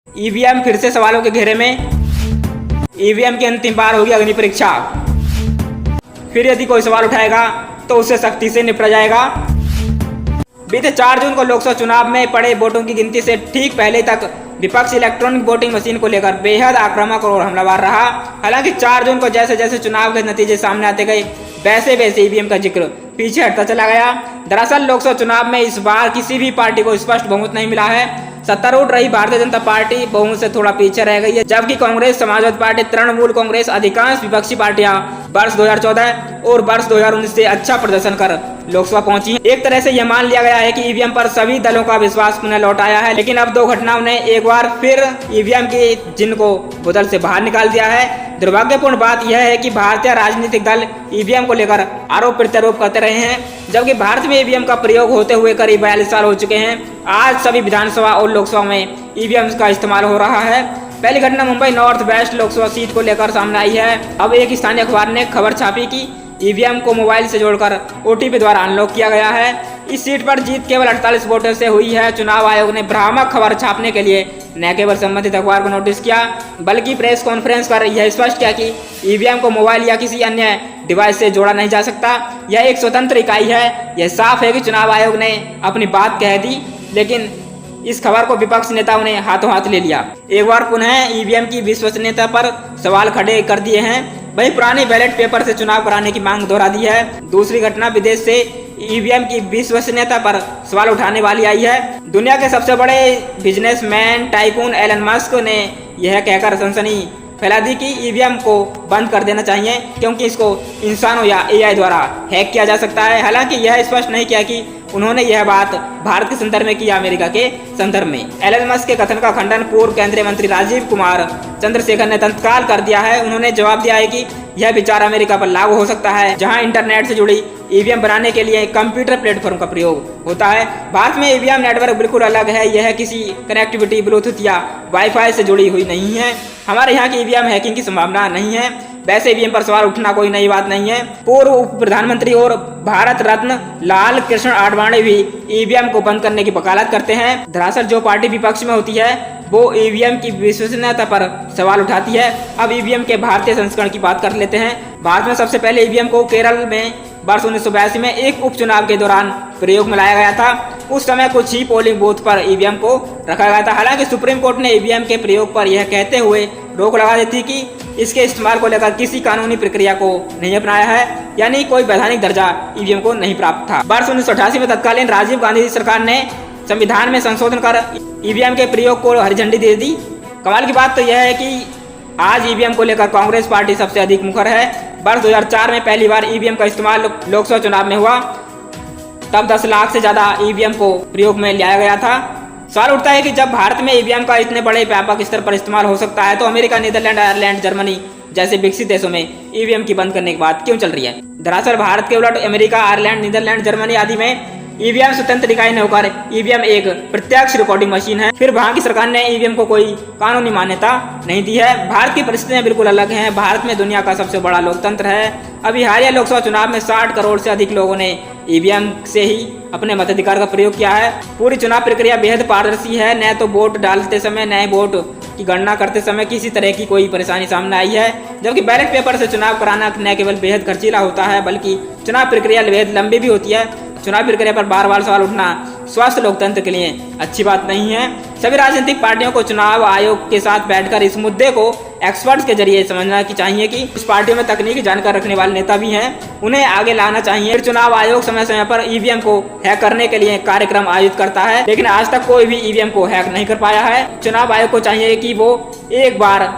EVM फिर से सवालों के घेरे में। ईवीएम की अंतिम बार होगी अग्नि परीक्षा। फिर यदि कोई सवाल उठाएगा तो उससे सख्ती से निपटा जाएगा। बीते 4 जून को लोकसभा चुनाव में पड़े वोटों की गिनती से ठीक पहले तक विपक्ष इलेक्ट्रॉनिक वोटिंग मशीन को लेकर बेहद आक्रामक और हमलावर रहा। हालांकि 4 जून को जैसे जैसे चुनाव के नतीजे सामने आते गए वैसे वैसे ईवीएम का जिक्र पीछे हटता चला गया। दरअसल लोकसभा चुनाव में इस बार किसी भी पार्टी को स्पष्ट बहुमत नहीं मिला है। सत्तारूढ़ रही भारतीय जनता पार्टी बहुमत से थोड़ा पीछे रह गई है, जबकि कांग्रेस, समाजवादी पार्टी, तृणमूल कांग्रेस अधिकांश विपक्षी पार्टियां वर्ष 2014 और वर्ष 2019 से अच्छा प्रदर्शन कर लोकसभा पहुंची हैं। एक तरह से यह मान लिया गया है कि ईवीएम पर सभी दलों का विश्वास पुनः लौट आया है। लेकिन अब 2 घटनाओं ने एक बार फिर ईवीएम के जिन को बोतल से बाहर निकाल दिया है। दुर्भाग्यपूर्ण बात यह है कि भारतीय राजनीतिक दल ईवीएम को लेकर आरोप प्रत्यारोप करते रहे हैं, जबकि भारत में ईवीएम का प्रयोग होते हुए करीब 42 साल हो चुके हैं। आज सभी विधानसभा और लोकसभा में ईवीएम का इस्तेमाल हो रहा है। पहली घटना Mumbai north west Lok Sabha seat को लेकर सामने आई है। अब एक स्थानीय अखबार ने खबर छापी कि ईवीएम को मोबाइल से जोड़कर ओटीपी द्वारा अनलॉक किया गया है। इस सीट पर जीत केवल 48 वोटों से हुई है। चुनाव आयोग ने भ्रामक खबर छापने के लिए न केवल संबंधित अखबार को नोटिस किया, बल्कि प्रेस कॉन्फ्रेंस कर यह स्पष्ट किया कि ईवीएम को मोबाइल या किसी अन्य डिवाइस से जोड़ा नहीं जा सकता। यह एक स्वतंत्र इकाई है। यह साफ है कि चुनाव आयोग ने अपनी बात कह दी, लेकिन इस खबर को विपक्ष नेताओं ने हाथों हाथ ले लिया। एक बार पुनः ईवीएम की विश्वसनीयता पर सवाल खड़े कर दिए हैं। वही पुराने बैलेट पेपर से चुनाव कराने की मांग दोहरा दी है। दूसरी घटना विदेश से ईवीएम की विश्वसनीयता पर सवाल उठाने वाली आई है। दुनिया के सबसे बड़े बिजनेसमैन टाइकून एलन मस्क ने यह कहकर सनसनी फैला दी कि ईवीएम को बंद कर देना चाहिए, क्योंकि इसको इंसानों या एआई द्वारा हैक किया जा सकता है। हालांकि यह स्पष्ट नहीं किया कि उन्होंने यह बात भारत के संदर्भ में की या अमेरिका के संदर्भ में। एलन मस्क के कथन का खंडन पूर्व केंद्रीय मंत्री राजीव कुमार चंद्रशेखर ने तत्काल कर दिया है। उन्होंने जवाब दिया है कि यह विचार अमेरिका पर लागू हो सकता है, जहां इंटरनेट से जुड़ी ईवीएम बनाने के लिए कंप्यूटर प्लेटफॉर्म का प्रयोग होता है। भारत में ईवीएम नेटवर्क बिल्कुल अलग है। यह किसी कनेक्टिविटी ब्लूटूथ या वाईफाई से जुड़ी हुई नहीं है। हमारे यहाँ की ईवीएम हैकिंग की संभावना नहीं है। वैसे ईवीएम पर सवाल उठना कोई नई बात नहीं है। पूर्व उप प्रधानमंत्री और भारत रत्न लाल कृष्ण आडवाणी भी ईवीएम को बंद करने की वकालत करते हैं। दरअसल जो पार्टी विपक्ष में होती है वो ईवीएम की विश्वसनीयता पर सवाल उठाती है। अब ईवीएम के भारतीय संस्करण की बात कर लेते हैं। भारत में सबसे पहले ईवीएम को केरल में वर्ष 1982 में एक उपचुनाव के दौरान प्रयोग में लाया गया था। उस समय कुछ ही पोलिंग बूथ पर ईवीएम को रखा गया था। हालांकि सुप्रीम कोर्ट ने ईवीएम के प्रयोग पर यह कहते हुए रोक लगा दी थी कि इसके इस्तेमाल को लेकर किसी कानूनी प्रक्रिया को नहीं अपनाया है, यानी कोई वैधानिक दर्जा ईवीएम को नहीं प्राप्त था। वर्ष 1988 में तत्कालीन राजीव गांधी सरकार ने संविधान में संशोधन कर ईवीएम के प्रयोग को हरी झंडी दे दी। कमाल की बात तो यह है कि आज ईवीएम को लेकर कांग्रेस पार्टी सबसे अधिक मुखर है। वर्ष 2004 में पहली बार ईवीएम का इस्तेमाल लोकसभा चुनाव में हुआ। तब 10 लाख से ज्यादा ईवीएम को प्रयोग में लाया गया था। सवाल उठता है कि जब भारत में ईवीएम का इतने बड़े व्यापक स्तर पर इस्तेमाल हो सकता है, तो अमेरिका, नीदरलैंड, आयरलैंड, जर्मनी जैसे विकसित देशों में ईवीएम की बंद करने की बात क्यों चल रही है। दरअसल भारत के उलट अमेरिका, आयरलैंड, नीदरलैंड, जर्मनी आदि में ईवीएम स्वतंत्र इकाई न होकर ईवीएम एक प्रत्यक्ष रिकॉर्डिंग मशीन है। फिर वहां की सरकार ने ईवीएम को कोई कानूनी मान्यता नहीं दी है। भारत की परिस्थितियां बिल्कुल अलग हैं। भारत में दुनिया का सबसे बड़ा लोकतंत्र है। अभी हालिया लोकसभा चुनाव में 60 करोड़ से अधिक लोगों ने ईवीएम से ही अपने मताधिकार का प्रयोग किया है। पूरी चुनाव प्रक्रिया बेहद पारदर्शी है। न तो वोट डालते समय, न वोट की गणना करते समय किसी तरह की कोई परेशानी सामने आई है। जबकि बैलेट पेपर से चुनाव कराना न केवल बेहद खर्चीला होता है, बल्कि चुनाव प्रक्रिया बेहद लंबी भी होती है। चुनाव प्रक्रिया पर बार बार सवाल उठना स्वस्थ लोकतंत्र के लिए अच्छी बात नहीं है। सभी राजनीतिक पार्टियों को चुनाव आयोग के साथ बैठकर इस मुद्दे को एक्सपर्ट्स के जरिए समझना की चाहिए कि इस पार्टियों में तकनीकी जानकारी रखने वाले नेता भी हैं, उन्हें आगे लाना चाहिए। चुनाव आयोग समय समय पर ईवीएम को हैक करने के लिए कार्यक्रम आयोजित करता है, लेकिन आज तक कोई भी ईवीएम को हैक नहीं कर पाया है। चुनाव आयोग को चाहिए कि वो एक बार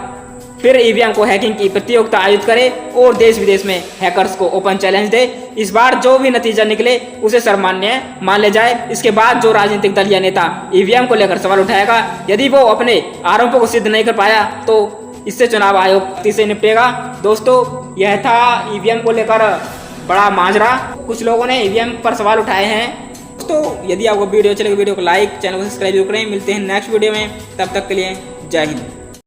फिर ईवीएम को हैकिंग की प्रतियोगिता आयोजित करे और देश विदेश में हैकर्स को ओपन चैलेंज दे। इस बार जो भी नतीजा निकले उसे सर्वमान्य मान ले जाए। इसके बाद जो राजनीतिक दल या नेता ईवीएम को लेकर सवाल उठाएगा, यदि वो अपने आरोपों को सिद्ध नहीं कर पाया तो इससे चुनाव आयोग से निपटेगा। दोस्तों, यह था ईवीएम को लेकर बड़ा माजरा। कुछ लोगों ने ईवीएम पर सवाल उठाए हैं। दोस्तों, यदि आपको वीडियो अच्छी लगे वीडियो को लाइक, चैनल को सब्सक्राइब करें। मिलते हैं नेक्स्ट वीडियो में, तब तक के लिए जय हिंद।